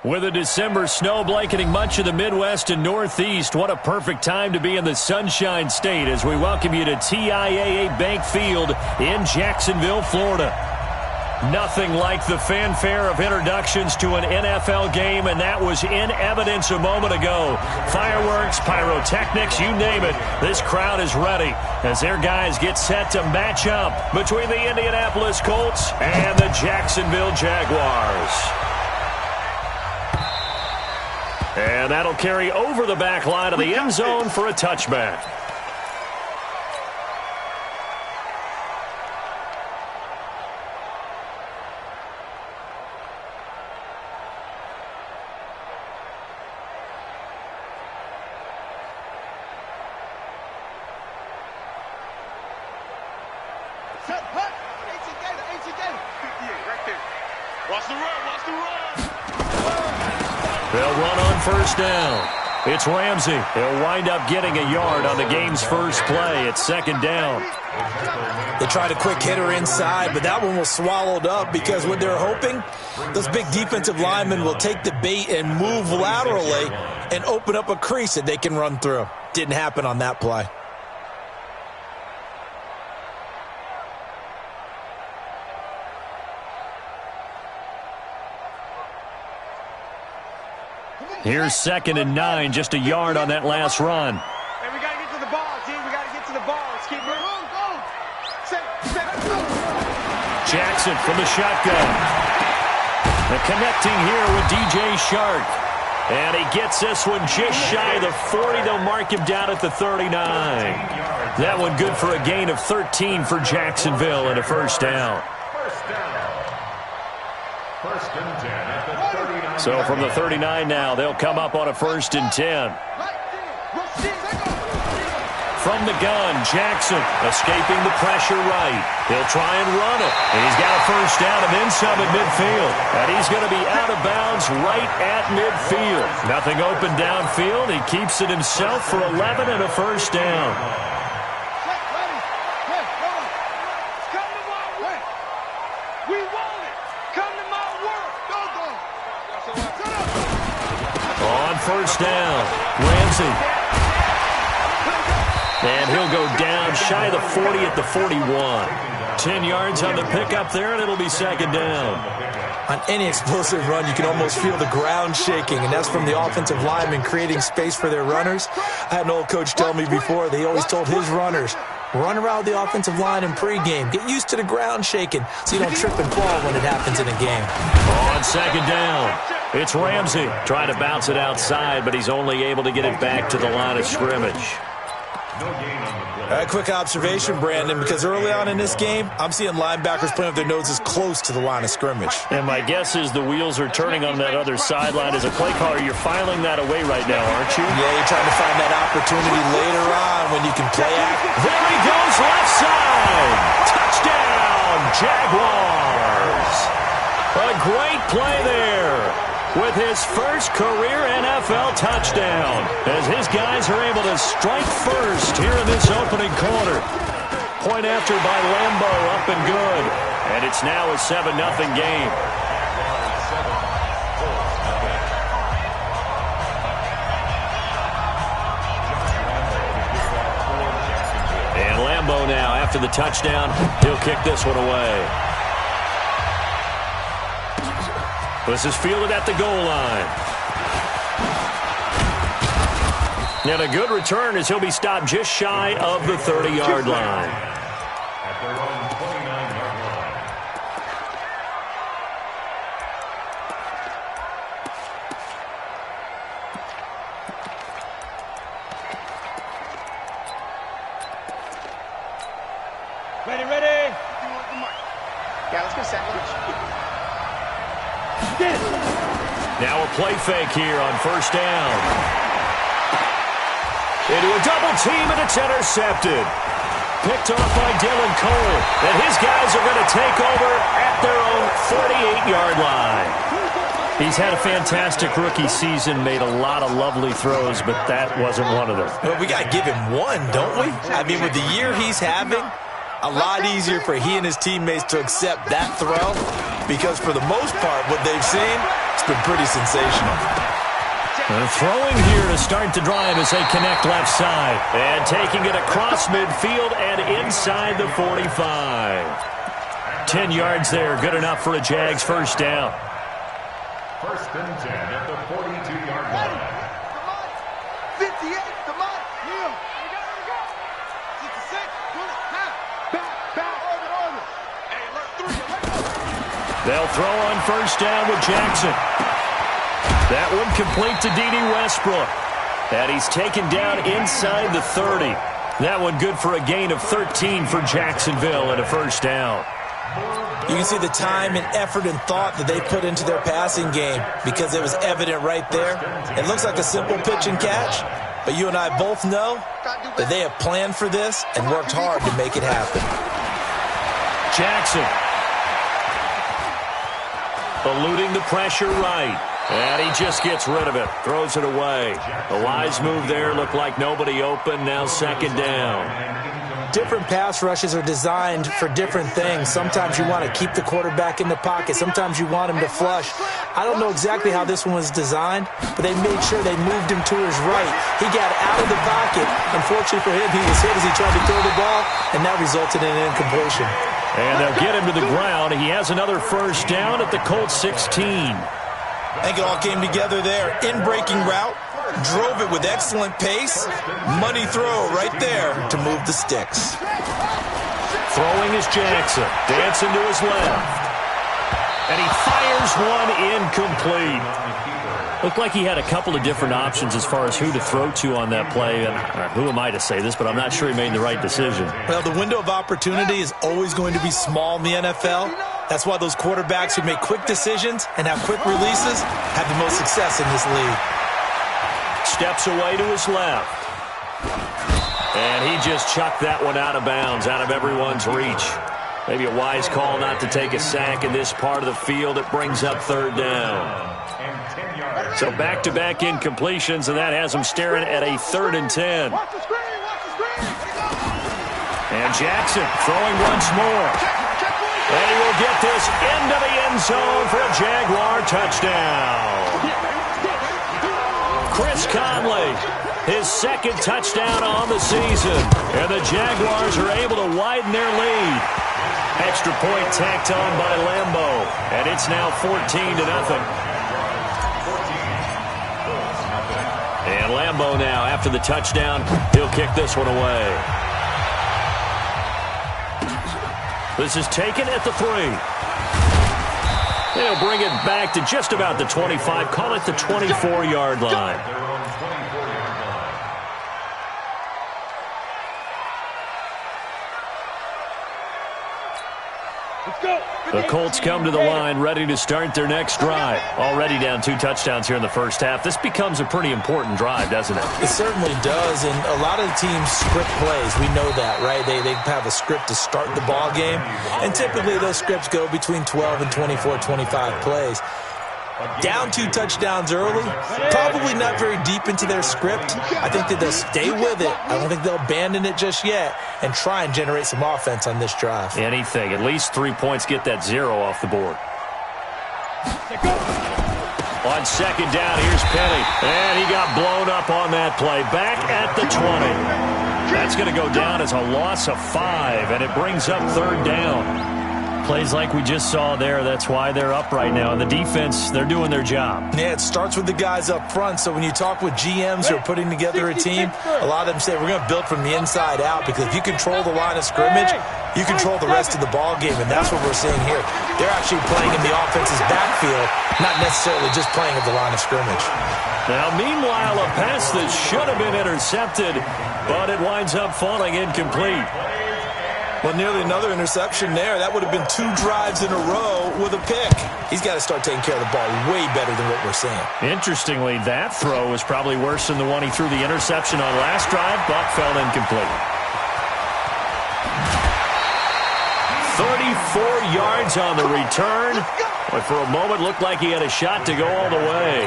With a December snow blanketing much of the Midwest and Northeast, what a perfect time to be in the Sunshine State as we welcome you to TIAA Bank Field in Jacksonville, Florida. Nothing like the fanfare of introductions to an NFL game, and that was in evidence a moment ago. Fireworks, pyrotechnics, you name it. This crowd is ready as their guys get set to match up between the Indianapolis Colts and the Jacksonville Jaguars. And that'll carry over the back line of the end zone for a touchback. They'll run on first down. It's Ramsey. They'll wind up getting a yard on the game's first play. It's second down. They tried a quick hitter inside, but that one was swallowed up because what they're hoping, those big defensive linemen will take the bait and move laterally and open up a crease that they can run through. Didn't happen on that play. Here's 2nd and 9, just a yard on that last run. Hey, we got to get to the ball, team. We got to get to the ball. Let's keep moving. Go. Jackson from the shotgun. The connecting here with DJ Shark. And he gets this one just shy of the 40. They'll mark him down at the 39. That one good for a gain of 13 for Jacksonville and a first down. First and 10 at the 39. So from the 39 now, they'll come up on a 1st and 10. From the gun, Jackson escaping the pressure right. He'll try and run it. And he's got a first down and then some at midfield. And he's going to be out of bounds right at midfield. Nothing open downfield. He keeps it himself for 11 and a first down. First down, Ramsey. And he'll go down shy of the 40 at the 41. 10 yards on the pickup there, and it'll be second down. On any explosive run, you can almost feel the ground shaking, and that's from the offensive linemen creating space for their runners. I had an old coach tell me before, they always told his runners, run around the offensive line in pregame. Get used to the ground shaking so you don't trip and fall when it happens in a game. On second down, it's Ramsey trying to bounce it outside, but he's only able to get it back to the line of scrimmage. A quick observation, Brandon, because early on in this game, I'm seeing linebackers playing with their noses close to the line of scrimmage. And my guess is the wheels are turning on that other sideline. As a play caller, you're filing that away right now, aren't you? Yeah, you're trying to find that opportunity later on when you can play act. There he goes, left side. Touchdown, Jaguars. A great play there with his first career NFL touchdown as his guys are able to strike first here in this opening quarter. Point after by Lambo, up and good. And it's now a 7-0 game. And Lambo now, after the touchdown, he'll kick this one away. This is fielded at the goal line. And a good return as he'll be stopped just shy of the 30-yard line. At their own 29-yard line. Ready. Yeah, let's go sandwich. Now a play fake here on first down. Into a double team, and it's intercepted. Picked off by Dylan Cole. And his guys are going to take over at their own 48-yard line. He's had a fantastic rookie season, made a lot of lovely throws, but that wasn't one of them. Well, we got to give him one, don't we? I mean, with the year he's having, A lot easier for he and his teammates to accept that throw because for the most part, what they've seen, it's been pretty sensational. Throwing here to start the drive as they connect left side. And taking it across midfield and inside the 45. 10 yards there, good enough for a Jags first down. First and 10 at the 42-yard line. 58, come on. Here we go. 66, back, over. Hey, alert 3, They'll throw on first down with Jackson. That one complete to D.D. Westbrook. And he's taken down inside the 30. That one good for a gain of 13 for Jacksonville and a first down. You can see the time and effort and thought that they put into their passing game because it was evident right there. It looks like a simple pitch and catch, but you and I both know that they have planned for this and worked hard to make it happen. Jackson. Eluding the pressure right. And he just gets rid of it. Throws it away. The wise move there. Looked like nobody open. Now second down. Different pass rushes are designed for different things. Sometimes you want to keep the quarterback in the pocket. Sometimes you want him to flush. I don't know exactly how this one was designed, but they made sure they moved him to his right. He got out of the pocket. Unfortunately for him, he was hit as he tried to throw the ball, and that resulted in an incompletion. And they'll get him to the ground. He has another first down at the Colts 16. I think it all came together there. In-breaking route, drove it with excellent pace. Money throw right there to move the sticks. Throwing is Jackson. Dancing to his left. And he fires one incomplete. Looked like he had a couple of different options as far as who to throw to on that play. And who am I to say this, but I'm not sure he made the right decision. Well, the window of opportunity is always going to be small in the NFL. That's why those quarterbacks who make quick decisions and have quick releases have the most success in this league. Steps away to his left. And he just chucked that one out of bounds, out of everyone's reach. Maybe a wise call not to take a sack in this part of the field. It brings up third down. So back-to-back incompletions, and that has him staring at a 3rd and 10. And Jackson throwing once more. And he will get this into the end zone for a Jaguar touchdown. Chris Conley, his 2nd touchdown on the season. And the Jaguars are able to widen their lead. Extra point tacked on by Lambeau. And it's now 14-0. And Lambeau now, after the touchdown, he'll kick this one away. This is taken at the 3. They'll bring it back to just about the 25. Call it the 24-yard line. The Colts come to the line ready to start their next drive. Already down 2 touchdowns here in the first half. This becomes a pretty important drive, doesn't it? It certainly does, and a lot of the teams script plays. We know that, right? They have a script to start the ball game, and typically those scripts go between 12 and 24, 25 plays. Down 2 touchdowns early, probably not very deep into their script. I think that they'll stay with it. I don't think they'll abandon it just yet and try and generate some offense on this drive. Anything. At least 3 points, get that 0 off the board. On second down, here's Penny. And he got blown up on that play. Back at the 20. That's going to go down as a loss of 5, and it brings up third down. Plays like we just saw there, that's why they're up right now. And the defense, they're doing their job. Yeah, it starts with the guys up front. So when you talk with GMs who are putting together a team, a lot of them say we're going to build from the inside out, because if you control the line of scrimmage, you control the rest of the ball game, and that's what we're seeing here. They're actually playing in the offense's backfield, not necessarily just playing at the line of scrimmage. Now, meanwhile, a pass that should have been intercepted, but it winds up falling incomplete. Well, nearly another interception there. That would have been 2 drives in a row with a pick. He's got to start taking care of the ball way better than what we're seeing. Interestingly, that throw was probably worse than the one he threw the interception on last drive, but fell incomplete. 34 yards on the return. But for a moment, looked like he had a shot to go all the way.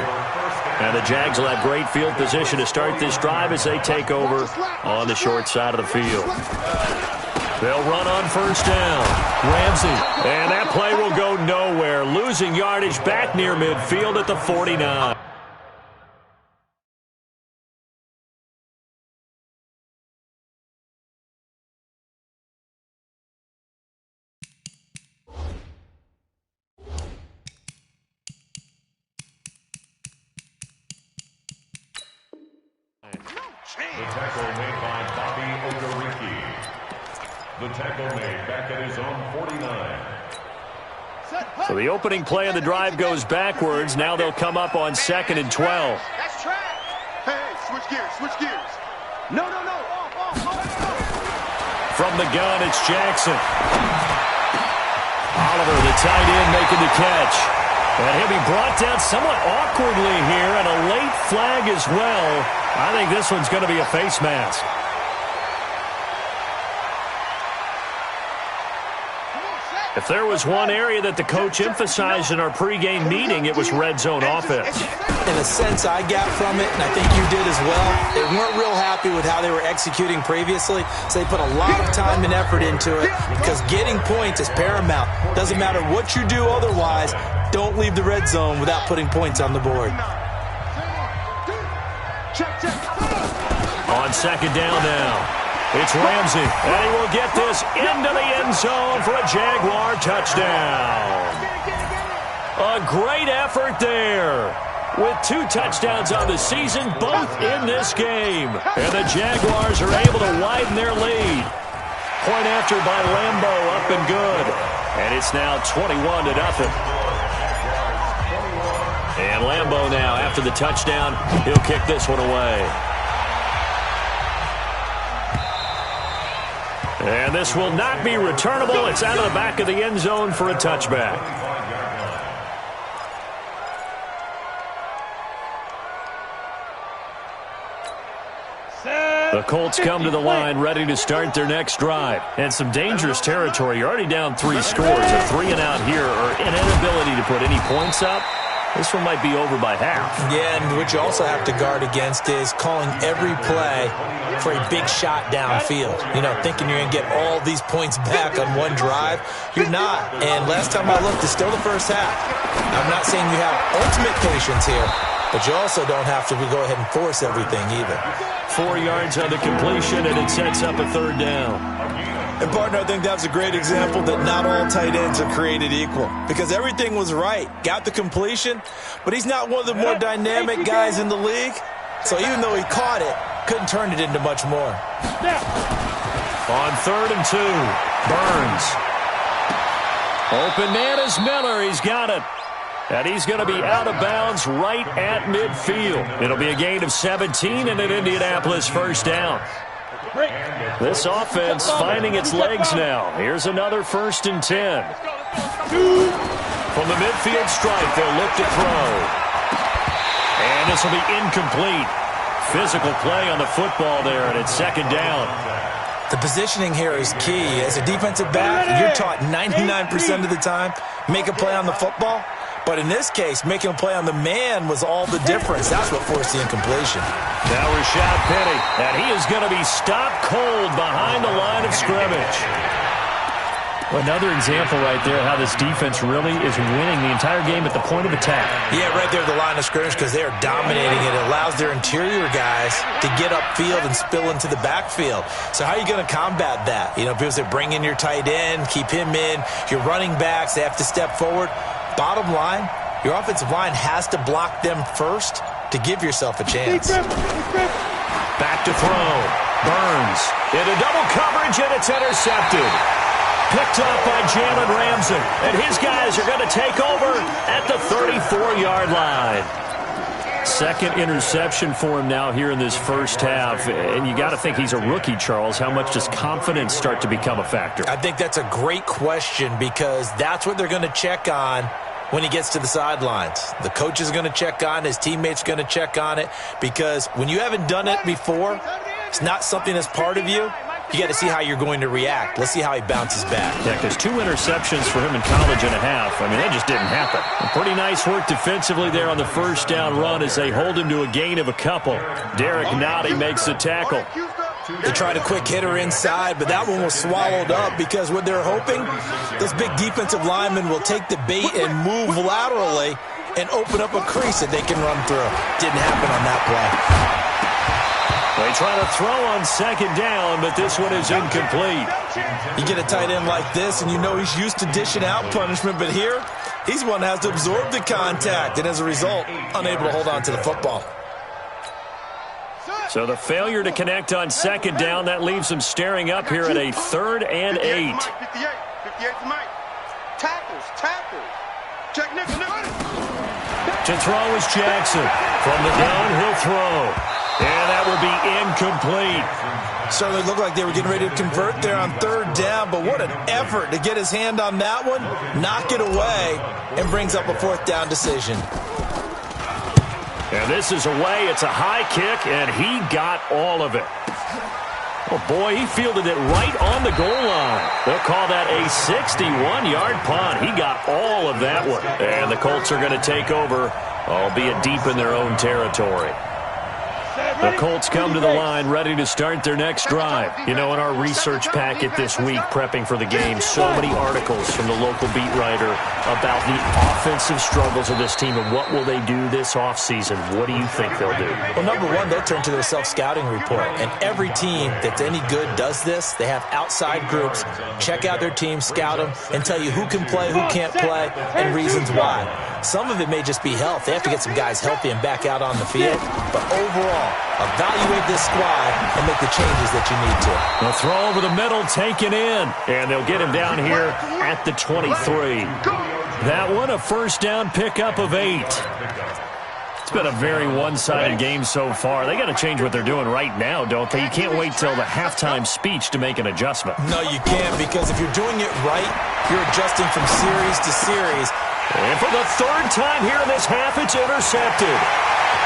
And the Jags will have great field position to start this drive as they take over on the short side of the field. They'll run on first down. Ramsey. And that play will go nowhere. Losing yardage back near midfield at the 49. The tackle made by Bobby Okereke. The tackle made back at his own 49. So the opening play of the drive goes backwards. Now they'll come up on 2nd and 12. That's track. Hey, switch gears, switch gears. No. From the gun, it's Jackson. Oliver, the tight end, making the catch. And he'll be brought down somewhat awkwardly here, and a late flag as well. I think this one's going to be a face mask. If there was one area that the coach emphasized in our pregame meeting, it was red zone offense. In a sense, I got from it, and I think you did as well. They weren't real happy with how they were executing previously, so they put a lot of time and effort into it because getting points is paramount. Doesn't matter what you do otherwise, don't leave the red zone without putting points on the board. On 2nd down now, it's Ramsey, and he will get this into the end zone for a Jaguar touchdown. A great effort there. With 2 touchdowns on the season, both in this game. And the Jaguars are able to widen their lead. Point after by Lambo, up and good. And it's now 21-0. And Lambo now, after the touchdown, he'll kick this one away. And this will not be returnable. It's out of the back of the end zone for a touchback. The Colts come to the line ready to start their next drive. And some dangerous territory. You're already down 3 scores. A 3-and-out here, or an inability to put any points up. This one might be over by half. Yeah, and what you also have to guard against is calling every play for a big shot downfield. You know, thinking you're going to get all these points back on one drive. You're not. And last time I looked, it's still the first half. I'm not saying you have ultimate patience here, but you also don't have to go ahead and force everything either. 4 yards on the completion, and it sets up a 3rd down. And, partner, I think that was a great example that not all tight ends are created equal. Because everything was right. Got the completion, but he's not one of the more dynamic guys in the league. So even though he caught it, couldn't turn it into much more. On 3rd and 2, Burns. Open man is Miller. He's got it. And he's going to be out of bounds right at midfield. It'll be a gain of 17 and an Indianapolis first down. This offense finding its legs now. Here's another 1st and 10. From the midfield stripe, they'll look to throw. And this will be incomplete. Physical play on the football there, and it's 2nd down. The positioning here is key. As a defensive back, you're taught 99% of the time, make a play on the football. But in this case, making a play on the man was all the difference. That's what forced the incompletion. Now Rashad Penny, and he is going to be stopped cold behind the line of scrimmage. Another example right there how this defense really is winning the entire game at the point of attack. Yeah, right there at the line of scrimmage because they are dominating it. It allows their interior guys to get upfield and spill into the backfield. So how are you going to combat that? You know, people say bring in your tight end, keep him in. Your running backs, they have to step forward. Bottom line, your offensive line has to block them first to give yourself a chance. Back to throw. Burns into double coverage, and it's intercepted. Picked up by Jalen Ramsey. And his guys are going to take over at the 34-yard line. 2nd interception for him now here in this first half. And you got to think he's a rookie, Charles. How much does confidence start to become a factor? I think that's a great question because that's what they're going to check on when he gets to the sidelines. The coach is going to check on, his teammates are going to check on it because when you haven't done it before, it's not something that's part of you. You got to see how you're going to react. Let's see how he bounces back. Yeah, because 2 interceptions for him in college and a half. I mean, that just didn't happen. Pretty nice work defensively there on the first down run as they hold him to a gain of a couple. Derek Nottie makes the tackle. They tried a quick hitter inside, but that one was swallowed up because what they're hoping, those big defensive linemen will take the bait and move laterally and open up a crease that they can run through. Didn't happen on that play. They try to throw on second down, but this one is incomplete. You get a tight end like this, and you know he's used to dishing out punishment, but here, he's one that has to absorb the contact, and as a result, unable to hold on to the football. So the failure to connect on second down, that leaves them staring up here at a 3rd and 8. 58 for Mike. Tackles. Check nickel. To throw is Jackson. From the gun, he'll throw. And that will be incomplete. Certainly looked like they were getting ready to convert there on 3rd down, but what an effort to get his hand on that one, knock it away, and brings up a 4th down decision. And this is away. It's a high kick, and he got all of it. Oh, boy, he fielded it right on the goal line. They'll call that a 61-yard punt. He got all of that one. And the Colts are going to take over, albeit deep in their own territory. The Colts come to the line ready to start their next drive. You know, in our research packet this week, prepping for the game, so many articles from the local beat writer about the offensive struggles of this team and what will they do this offseason. What do you think they'll do? Well, number one, they'll turn to their self-scouting report. And every team that's any good does this. They have outside groups, check out their team, scout them, and tell you who can play, who can't play, and reasons why. Some of it may just be health. They have to get some guys healthy and back out on the field. But overall, evaluate this squad and make the changes that you need to. The throw over the middle, taken in. And they'll get him down here at the 23. That one, a 1st down pickup of 8. It's been a very one-sided game so far. They got to change what they're doing right now, don't they? You can't wait till the halftime speech to make an adjustment. No, you can't, because if you're doing it right, you're adjusting from series to series. And for the 3rd time here in this half, it's intercepted.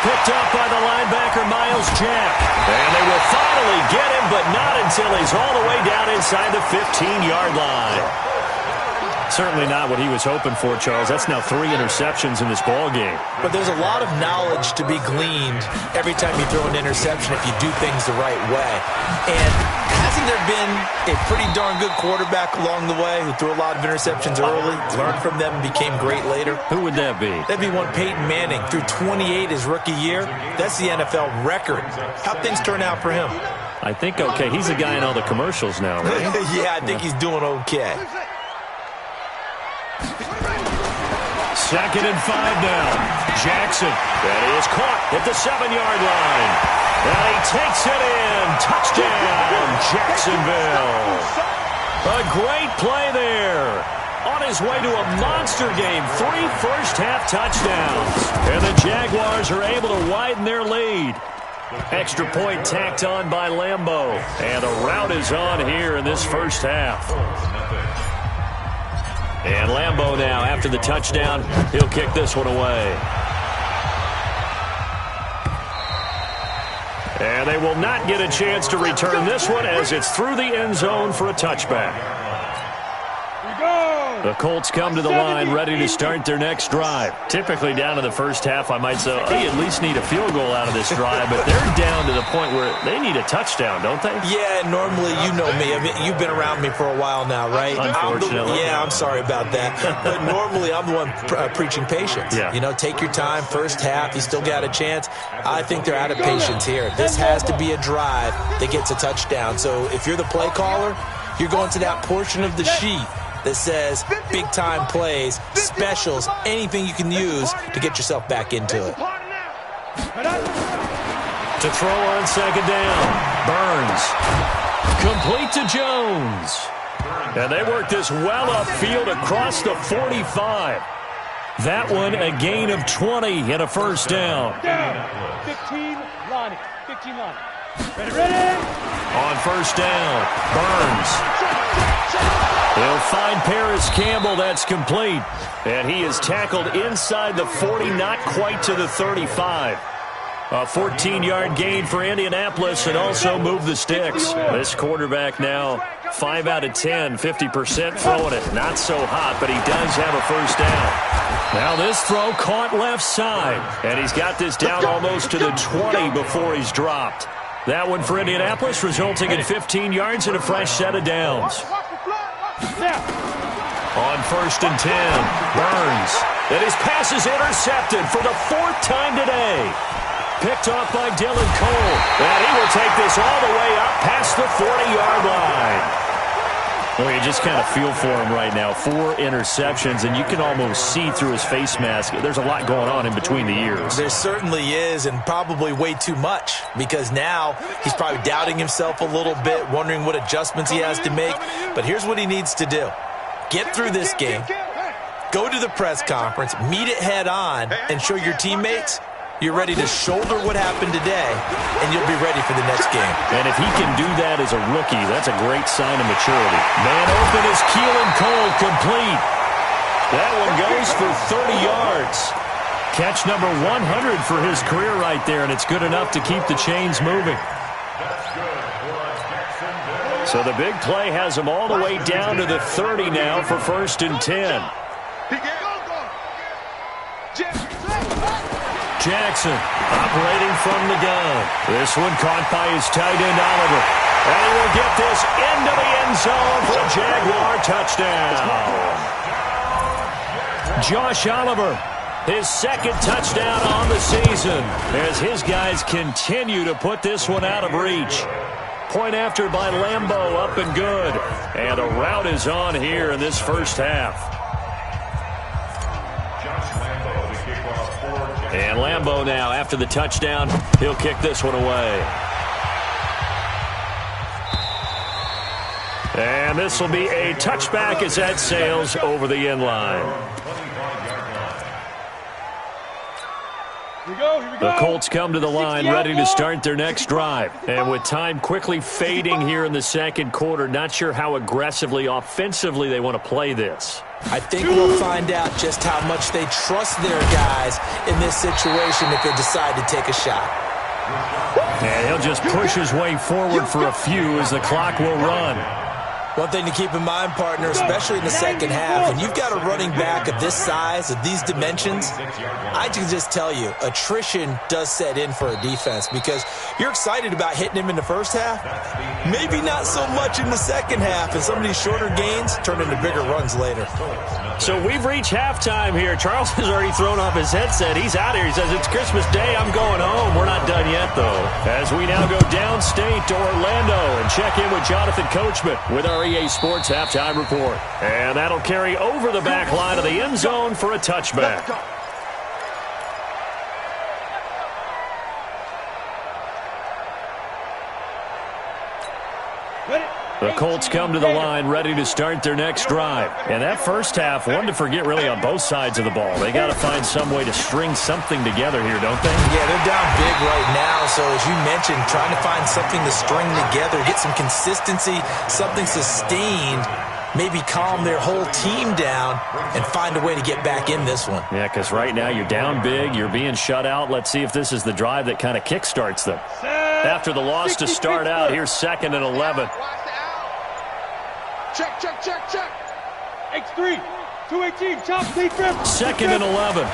Picked up by the linebacker, Miles Jack. And they will finally get him, but not until he's all the way down inside the 15-yard line. Certainly not what he was hoping for, Charles. That's now 3 interceptions in this ball game. But there's a lot of knowledge to be gleaned every time you throw an interception if you do things the right way. And hasn't there been a pretty darn good quarterback along the way who threw a lot of interceptions early, learned from them, and became great later? Who would that be? That'd be one Peyton Manning. Threw 28 his rookie year. That's the NFL record. How'd things turn out for him? I think okay. He's the guy in all the commercials now, right? Yeah, I think he's doing okay. 2nd and 5 now. Jackson. That is caught at the 7-yard line. And he takes it in. Touchdown, Jacksonville. A great play there. On his way to a monster game. 3 first-half touchdowns. And the Jaguars are able to widen their lead. Extra point tacked on by Lambeau. And the route is on here in this first half. And Lambeau now, after the touchdown, he'll kick this one away. And they will not get a chance to return this one as it's through the end zone for a touchback. The Colts come to the line ready to start their next drive. Typically down in the first half, I might say, oh, you at least need a field goal out of this drive, but they're down to the point where they need a touchdown, don't they? Yeah, normally, you know me. I mean, you've been around me for a while now, right? Unfortunately. I'm sorry about that. But normally, I'm the one preaching patience. Yeah. You know, take your time. First half, you still got a chance. I think they're out of patience here. This has to be a drive that gets a touchdown. So if you're the play caller, you're going to that portion of the sheet that says big-time plays, specials, anything you can use to get yourself back into it. To throw on second down, Burns. Complete to Jones. And they work this well upfield across the 45. That one a gain of 20 and a first down. 15 line. 15 line. Ready? On first down, Burns. He'll find Paris Campbell. That's complete. And he is tackled inside the 40, not quite to the 35. A 14-yard gain for Indianapolis and also move the sticks. This quarterback now 5 out of 10, 50% throwing it. Not so hot, but he does have a first down. Now this throw caught left side. And he's got this down almost to the 20 before he's dropped. That one for Indianapolis, resulting in 15 yards and a fresh set of downs. On 1st and 10, Burns. And his pass is intercepted for the 4th time today. Picked off by Dylan Cole. And he will take this all the way up past the 40-yard line. Well, you just kind of feel for him right now. 4 interceptions, and you can almost see through his face mask. There's a lot going on in between the ears. There certainly is, and probably way too much, because now he's probably doubting himself a little bit, wondering what adjustments he has to make. But here's what he needs to do. Get through this game, go to the press conference, meet it head on, and show your teammates you're ready to shoulder what happened today, and you'll be ready for the next game. And if he can do that as a rookie, that's a great sign of maturity. Man open is Keelan Cole, complete. That one goes for 30 yards. Catch number 100 for his career right there, and it's good enough to keep the chains moving. So the big play has him all the way down to the 30 now for 1st and 10. Jackson operating from the gun. This one caught by his tight end, Oliver. And he will get this into the end zone for a Jaguar touchdown. Josh Oliver, his 2nd touchdown on the season, as his guys continue to put this one out of reach. Point after by Lambeau, up and good. And the route is on here in this first half. And Lambeau now, after the touchdown, he'll kick this one away. And this will be a touchback as that sails over the end line. The Colts come to the line ready to start their next drive. And with time quickly fading here in the 2nd quarter, not sure how aggressively, offensively they want to play this. I think we'll find out just how much they trust their guys in this situation if they decide to take a shot. And he'll just push his way forward for a few as the clock will run. One thing to keep in mind, partner, especially in the 2nd half, when you've got a running back of this size, of these dimensions, I can just tell you, attrition does set in for a defense because you're excited about hitting him in the 1st half, maybe not so much in the 2nd half, and some of these shorter gains turn into bigger runs later. So we've reached halftime here. Charles has already thrown off his headset. He's out here. He says, it's Christmas Day. I'm going home. We're not done yet, though. As we now go downstate to Orlando and check in with Jonathan Coachman with our EA Sports Halftime Report. And that'll carry over the back line of the end zone for a touchback. The Colts come to the line ready to start their next drive. And that first half, one to forget really on both sides of the ball. They got to find some way to string something together here, don't they? Yeah, they're down big right now. So as you mentioned, trying to find something to string together, get some consistency, something sustained, maybe calm their whole team down and find a way to get back in this one. Yeah, because right now you're down big, you're being shut out. Let's see if this is the drive that kind of kickstarts them. After the loss to start out, here's 2nd and 11. Check, check, check, check. X3, 218, chop, defense. 2nd and 11.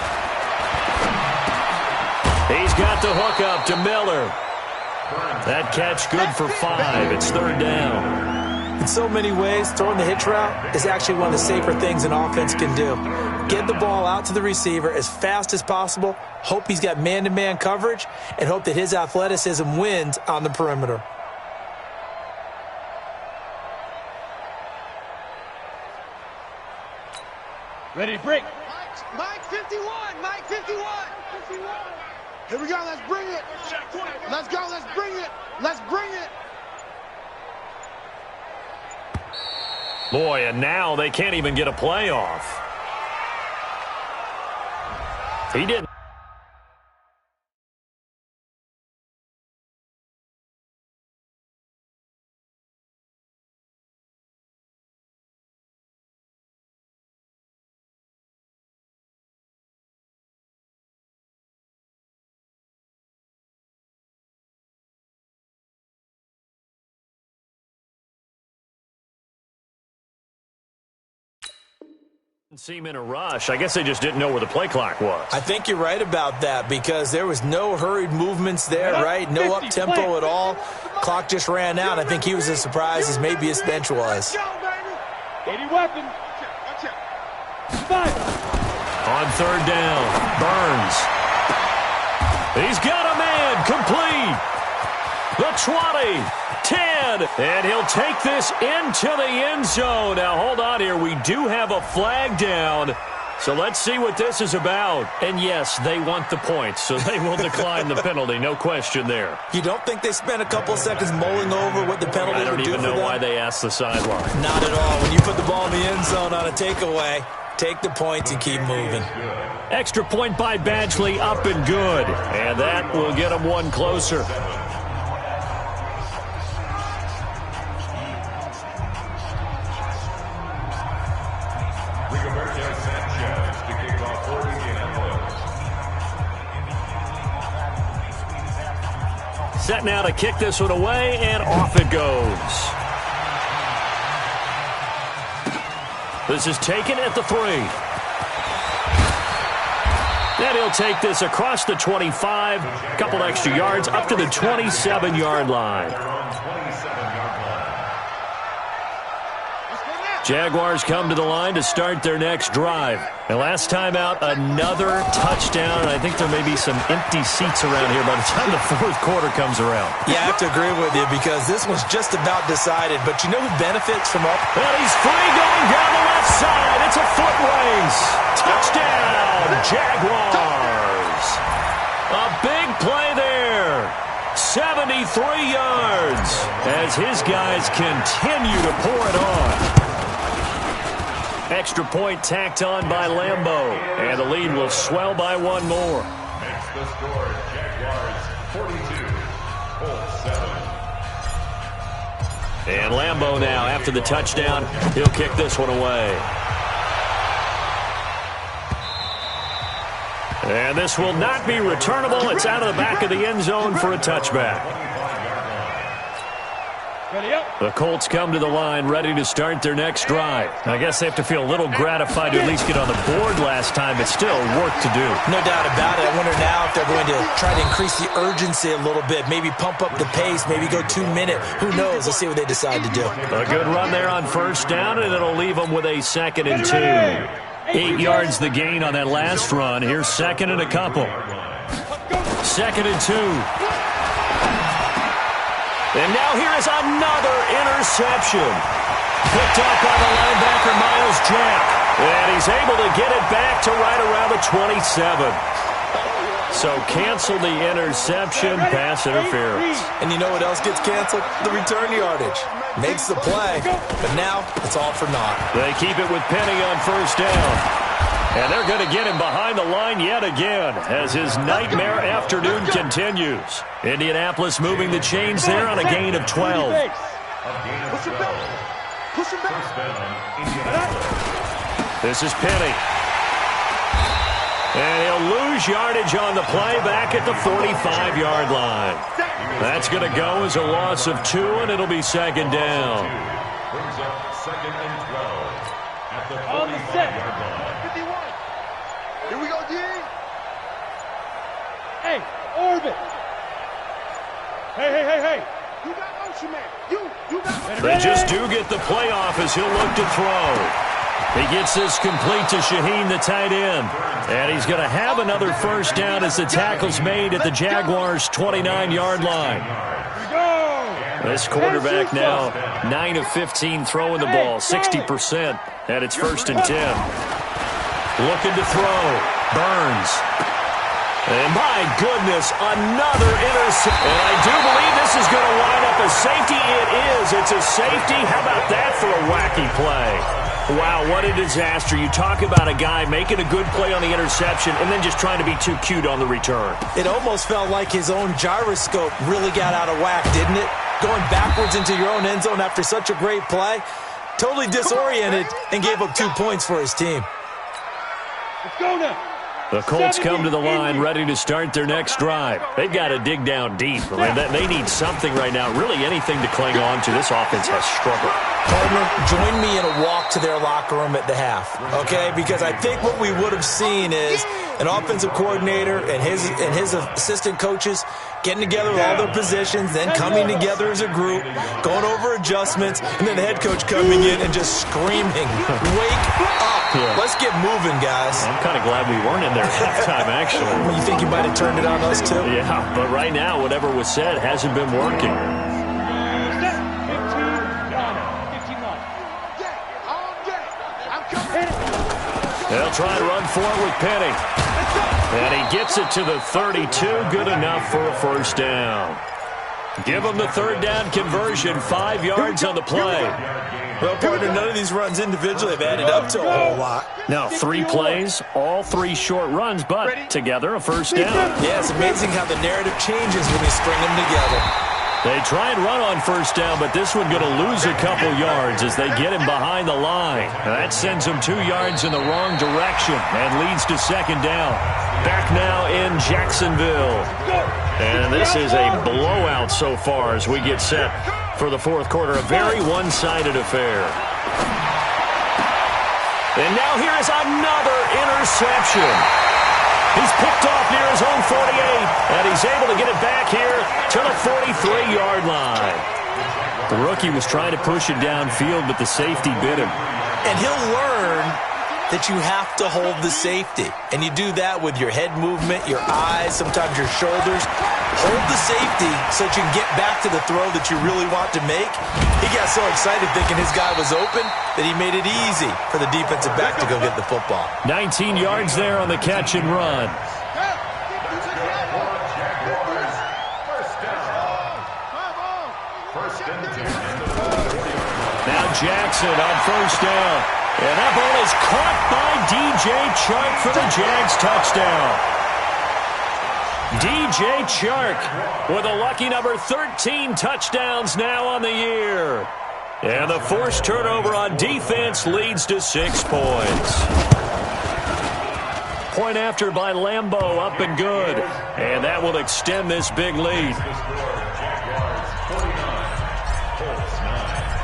He's got the hook up to Miller. That catch good for 5. It's 3rd down. In so many ways, throwing the hitch route is actually one of the safer things an offense can do. Get the ball out to the receiver as fast as possible, hope he's got man-to-man coverage, and hope that his athleticism wins on the perimeter. Ready to break. Mike 51, Mike 51. Here we go, let's bring it. Let's go, let's bring it. Let's bring it. Boy, and now they can't even get a playoff. He didn't. Seem in a rush. I guess they just didn't know where the play clock was. I think you're right about that because there was no hurried movements there, right? No up-tempo at all. Clock just ran out. I think he was as surprised as maybe his bench was. 80 weapon. On third down, Burns. He's got a man, complete. The 20, 10, and he'll take this into the end zone. Now, hold on here. We do have a flag down, so let's see what this is about. And, yes, they want the points, so they will decline the penalty. No question there. You don't think they spent a couple seconds mulling over what the penalty would do for them? I don't even know why they asked the sideline. Not at all. When you put the ball in the end zone on a takeaway, take the points and keep moving. Extra point by Badgley, up and good. And that will get them one closer. Set now to kick this one away, and off it goes. This is taken at the 3. And he'll take this across the 25, a couple extra yards, up to the 27-yard line. Jaguars come to the line to start their next drive. And last time out, another touchdown. And I think there may be some empty seats around here by the time the fourth quarter comes around. Yeah, I have to agree with you because this one's just about decided. But you know who benefits from all? And he's free going down the left side. It's a foot race. Touchdown, Jaguars. A big play there. 73 yards as his guys continue to pour it on. Extra point tacked on by Lambeau. And the lead will swell by one more. Makes the score Jaguars 42, Colts 7. And Lambeau now, after the touchdown, he'll kick this one away. And this will not be returnable. It's out of the back of the end zone for a touchback. The Colts come to the line ready to start their next drive. I guess they have to feel a little gratified to at least get on the board last time, but still work to do. No doubt about it. I wonder now if they're going to try to increase the urgency a little bit, maybe pump up the pace, maybe go 2-minute. Who knows? Let's see what they decide to do. A good run there on first down, and it'll leave them with a 2nd and 2. 8 yards the gain on that last run. Here's 2nd and a couple. 2nd and 2. And now here is another interception. Picked up by the linebacker, Miles Jack. And he's able to get it back to right around the 27. So cancel the interception, pass interference. And you know what else gets canceled? The return yardage. Makes the play, but now it's all for naught. They keep it with Penny on first down. And they're going to get him behind the line yet again as his nightmare afternoon continues. Indianapolis moving the chains there on a gain of 12. This is Penny. And he'll lose yardage on the play back at the 45-yard line. That's going to go as a loss of 2, and it'll be 2nd down. Brings up 2nd and 12 at the 45-yard line. Here we go, D. Hey, orbit. Hey. You got Ocean Man. You got They just do get the playoff as he'll look to throw. He gets this complete to Shaheen, the tight end. And he's going to have another first down as the tackle's made at the Jaguars' 29-yard line. This quarterback now 9 of 15 throwing the ball, 60%. And it's 1st and 10. Looking to throw. Burns. And my goodness, another interception. And I do believe this is going to wind up a safety. It is. It's a safety. How about that for a wacky play? Wow, what a disaster. You talk about a guy making a good play on the interception and then just trying to be too cute on the return. It almost felt like his own gyroscope really got out of whack, didn't it? Going backwards into your own end zone after such a great play. Totally disoriented and gave up 2 points for his team. Let's go now. The Colts come to the line ready to start their next drive. They've got to dig down deep. I mean, they need something right now, really anything to cling on to. This offense has struggled. Partner, join me in a walk to their locker room at the half, okay? Because I think what we would have seen is an offensive coordinator and his assistant coaches getting together with all their positions, then coming together as a group, going over adjustments, and then the head coach coming in and just screaming, wake up. Yeah. Let's get moving, guys. I'm kind of glad we weren't in there at halftime, actually. Well, you think you might have turned it on us, too? Yeah, but right now, whatever was said hasn't been working. They'll try to run forward with Penny. And he gets it to the 32. Good enough for a first down. Give him the third down conversion. 5 yards on the play. Well, partner, none of these runs individually have added up to a whole lot. Now, 3 plays, all 3 short runs, but together a first down. Yeah, it's amazing how the narrative changes when you string them together. They try and run on first down, but this one going to lose a couple yards as they get him behind the line. That sends him 2 yards in the wrong direction and leads to second down. Back now in Jacksonville. And this is a blowout so far as we get set for the fourth quarter. A very one-sided affair. And now here is another interception. He's picked off near his own 48, and he's able to get it back here to the 43-yard line. The rookie was trying to push it downfield, but the safety bit him. And he'll learn that you have to hold the safety. And you do that with your head movement, your eyes, sometimes your shoulders. Hold the safety so that you can get back to the throw that you really want to make. He got so excited thinking his guy was open that he made it easy for the defensive back to go get the football. 19 yards there on the catch and run. Now Jackson on first down. And that ball is caught by DJ Chark for the Jags touchdown. DJ Chark with a lucky number 13 touchdowns now on the year. And the forced turnover on defense leads to 6 points. Point after by Lambeau, up and good. And that will extend this big lead.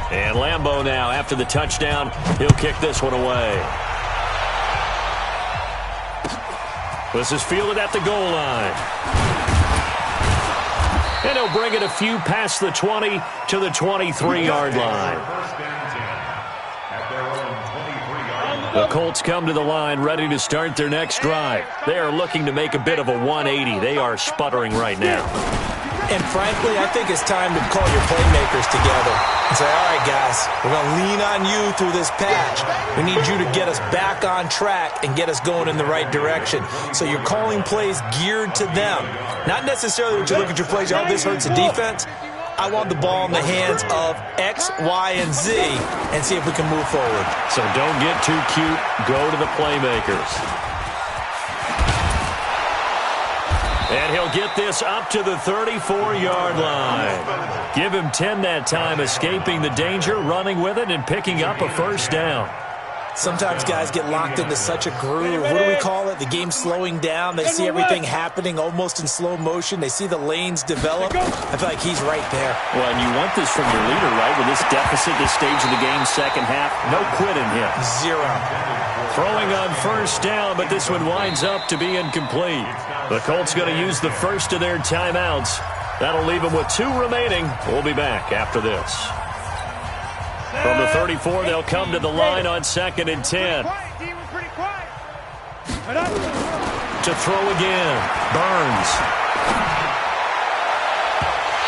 And Lambeau now, after the touchdown, he'll kick this one away. This is fielded at the goal line. And he'll bring it a few past the 20 to the 23-yard line. The Colts come to the line ready to start their next drive. They are looking to make a bit of a 180. They are sputtering right now. And frankly, I think it's time to call your playmakers together and say, all right, guys, we're going to lean on you through this patch. We need you to get us back on track and get us going in the right direction. So you're calling plays geared to them. Not necessarily when you look at your plays, oh, this hurts the defense. I want the ball in the hands of X, Y, and Z and see if we can move forward. So don't get too cute. Go to the playmakers. And he'll get this up to the 34-yard line. Give him 10 that time, escaping the danger, running with it, and picking up a first down. Sometimes guys get locked into such a groove. What do we call it? The game slowing down. They see everything happening almost in slow motion. They see the lanes develop. I feel like he's right there. Well, and you want this from your leader, right? With this deficit, this stage of the game, second half, no quitting him. 0. Throwing on first down, but this one winds up to be incomplete. The Colts going to use the first of their timeouts. That'll leave them with 2 remaining. We'll be back after this. From the 34, they'll come to the line on 2nd and 10. To throw again. Burns.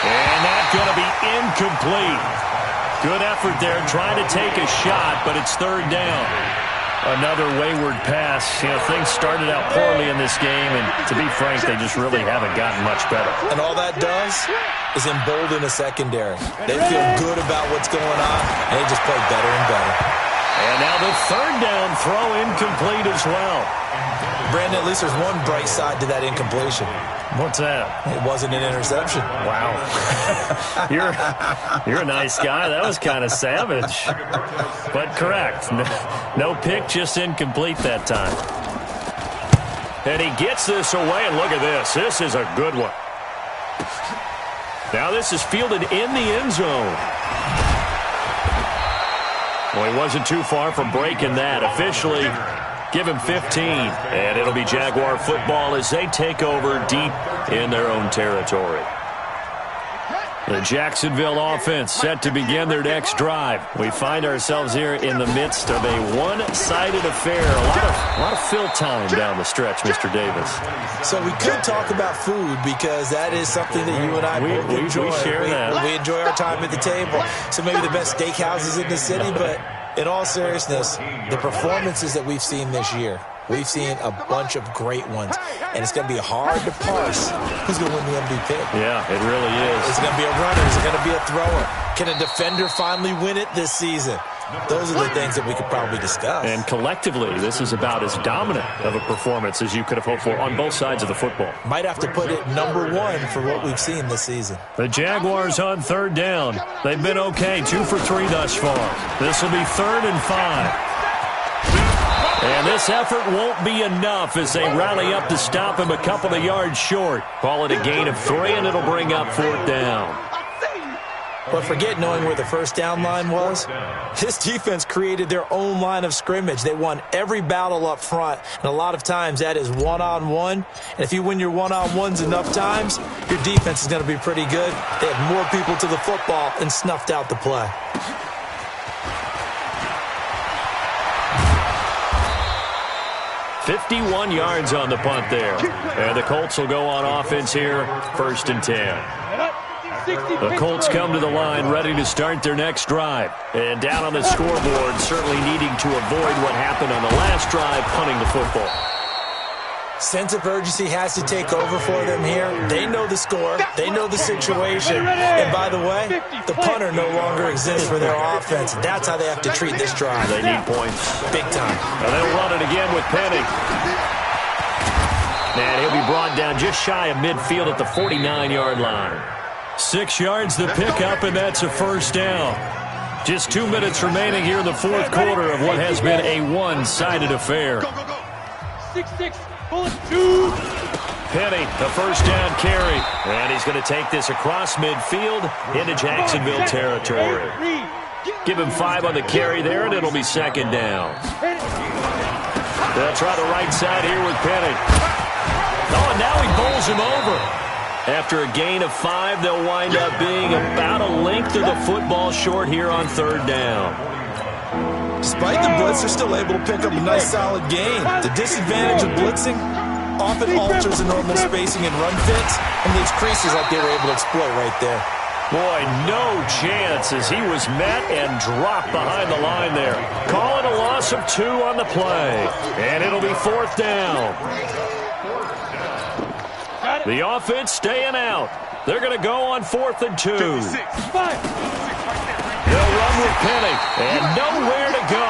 And that's going to be incomplete. Good effort there, trying to take a shot, but it's 3rd down. Another wayward pass. You know, things started out poorly in this game, and to be frank, they just really haven't gotten much better. And all that does is embolden a secondary. They feel good about what's going on, and they just play better and better. And now the 3rd down throw incomplete as well. Brandon, at least there's one bright side to that incompletion. What's that? It wasn't an interception. Wow. You're a nice guy. That was kind of savage. But correct. No pick, just incomplete that time. And he gets this away, and look at this. This is a good one. Now this is fielded in the end zone. Well, he wasn't too far from breaking that. Officially, give him 15. And it'll be Jaguar football as they take over deep in their own territory. The Jacksonville offense set to begin their next drive. We find ourselves here in the midst of a one-sided affair. A lot of fill time down the stretch, Mr. Davis. So we could talk about food because that is something that you and I both enjoy. We share that. We enjoy our time at the table. So maybe the best steakhouses in the city, but in all seriousness, the performances that we've seen this year, we've seen a bunch of great ones, and it's going to be hard to parse who's going to win the MVP. Yeah, it really is. Is it going to be a runner? Is it going to be a thrower? Can a defender finally win it this season? Those are the things that we could probably discuss. And collectively, this is about as dominant of a performance as you could have hoped for on both sides of the football. Might have to put it number one for what we've seen this season. The Jaguars on third down. They've been okay, 2 for 3 thus far. This will be 3rd and 5. And this effort won't be enough as they rally up to stop him a couple of yards short. Call it a gain of 3, and it'll bring up 4th down. But forget knowing where the first down line was. This defense created their own line of scrimmage. They won every battle up front, and a lot of times that is one-on-one. And if you win your one-on-ones enough times, your defense is going to be pretty good. They had more people to the football and snuffed out the play. "51 yards on the punt there. And the Colts will go on offense here, 1st and 10. The Colts come to the line ready to start their next drive. And down on the scoreboard, certainly needing to avoid what happened on the last drive, punting the football. Sense of urgency has to take over for them here. They know the score. They know the situation. And by the way, the punter no longer exists for their offense. That's how they have to treat this drive. They need points. Big time. And they'll run it again with Penny. And he'll be brought down just shy of midfield at the 49-yard line. 6 yards to pick up, and that's a 1st down. Just 2 minutes remaining here in the 4th quarter of what has been a one-sided affair. 6-6. Bullet 2. Penny, the 1st down carry. And he's going to take this across midfield into Jacksonville territory. Give him 5 on the carry there, and it'll be 2nd down. They'll try the right side here with Penny. Oh, and now he bowls him over. After a gain of 5, they'll wind up being about a length of the football short here on 3rd down. Despite the blitz, they're still able to pick up a nice solid gain. The disadvantage of blitzing often alters the normal spacing and run fits and leaves creases like they were able to exploit right there. Boy, no chance as he was met and dropped behind the line there. Calling a loss of 2 on the play. And it'll be 4th down. The offense staying out. They're going to go on 4th and 2. They'll run with Penny, and nowhere to go.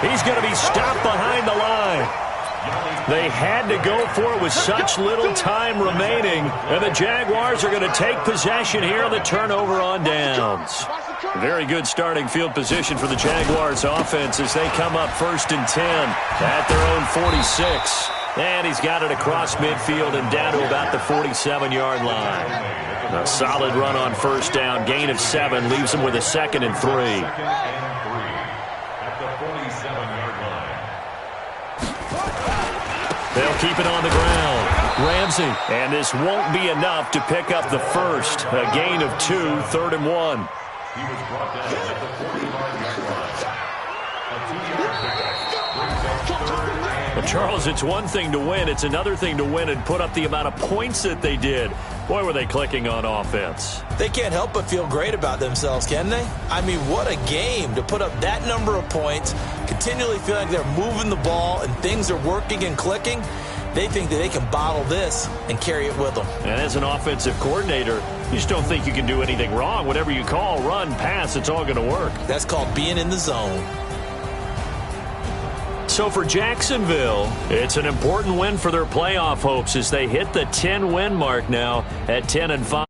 He's going to be stopped behind the line. They had to go for it with such little time remaining, and the Jaguars are going to take possession here on the turnover on downs. Very good starting field position for the Jaguars offense as they come up 1st and 10 at their own 46. And he's got it across midfield and down to about the 47-yard line. A solid run on 1st down. Gain of 7 leaves him with a 2nd and 3. They'll keep it on the ground. Ramsey. And this won't be enough to pick up the 1st. A gain of 2, 3rd and 1. He was brought down at the 45-yard line. A 2-yard pickup brings up 3rd and. Well, Charles, it's one thing to win. It's another thing to win and put up the amount of points that they did. Boy, were they clicking on offense. They can't help but feel great about themselves, can they? I mean, what a game to put up that number of points, continually feel like they're moving the ball and things are working and clicking. They think that they can bottle this and carry it with them. And as an offensive coordinator, you just don't think you can do anything wrong. Whatever you call, run, pass, it's all going to work. That's called being in the zone. So for Jacksonville, it's an important win for their playoff hopes as they hit the 10-win mark now at 10-5.